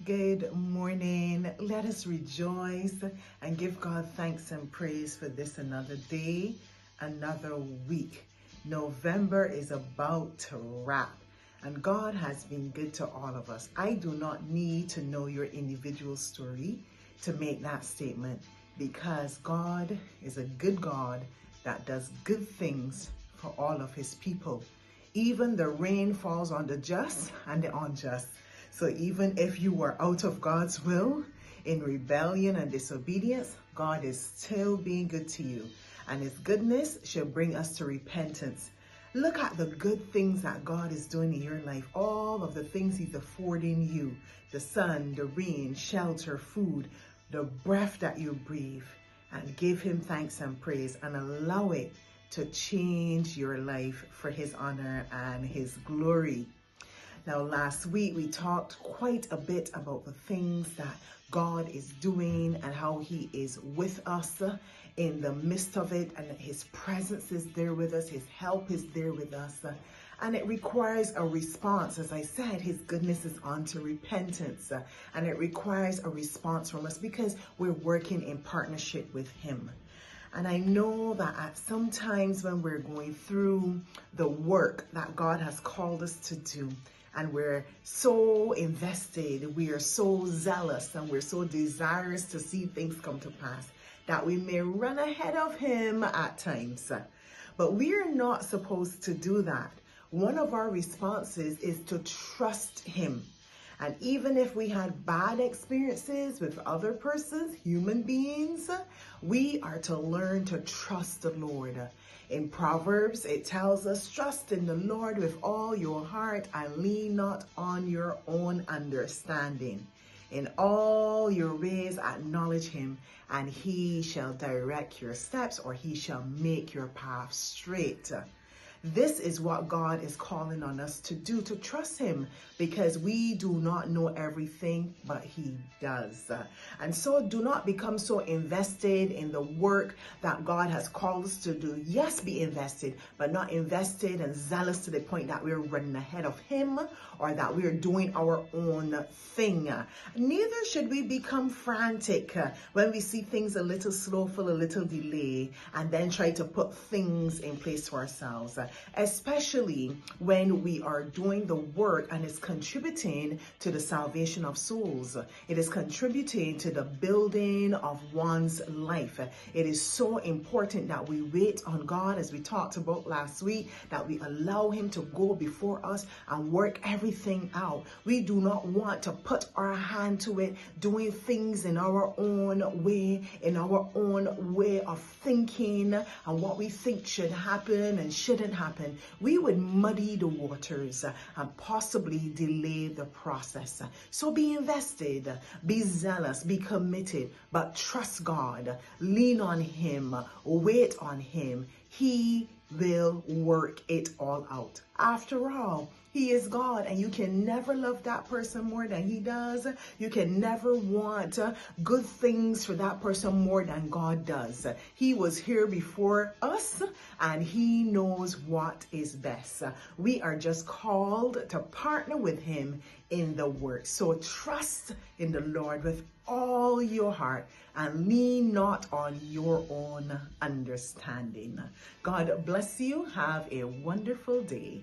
Good morning. Let us rejoice and give God thanks and praise for this another day, another week. November is about to wrap, and God has been good to all of us. I do not need to know your individual story to make that statement, because God is a good God that does good things for all of his people. Even the rain falls on the just and the unjust. So even if you were out of God's will, in rebellion and disobedience, God is still being good to you. And his goodness should bring us to repentance. Look at the good things that God is doing in your life. All of the things he's affording you. The sun, the rain, shelter, food, the breath that you breathe. And give him thanks and praise and allow it to change your life for his honor and his glory. Now, last week we talked quite a bit about the things that God is doing and how he is with us in the midst of it, and his presence is there with us, his help is there with us. And it requires a response. As I said, his goodness is unto repentance, and it requires a response from us because we're working in partnership with him. And I know that at some times when we're going through the work that God has called us to do, and we're so invested, we are so zealous, and we're so desirous to see things come to pass, that we may run ahead of him at times. But we're not supposed to do that. One of our responses is to trust him. And even if we had bad experiences with other persons, human beings, we are to learn to trust the Lord. In Proverbs, it tells us, trust in the Lord with all your heart and lean not on your own understanding. In all your ways acknowledge him, and he shall direct your steps, or he shall make your path straight. This is what God is calling on us to do, to trust him, because we do not know everything, but he does. And so do not become so invested in the work that God has called us to do. Yes, be invested, but not invested and zealous to the point that we're running ahead of him or that we're doing our own thing. Neither should we become frantic when we see things a little slowful, a little delay, and then try to put things in place for ourselves. Especially when we are doing the work and it's contributing to the salvation of souls. It is contributing to the building of one's life. It is so important that we wait on God, as we talked about last week, that we allow him to go before us and work everything out. We do not want to put our hand to it, doing things in our own way, in our own way of thinking, and what we think should happen and shouldn't happen. We would muddy the waters and possibly delay the process. So be invested, be zealous, be committed, but trust God, lean on him, wait on him. He will work it all out. After all, he is God, and you can never love that person more than he does. You can never want good things for that person more than God does. He was here before us, and he knows what is best. We are just called to partner with him in the work. So trust in the Lord with all your heart and lean not on your own understanding. God bless you. Have a wonderful day.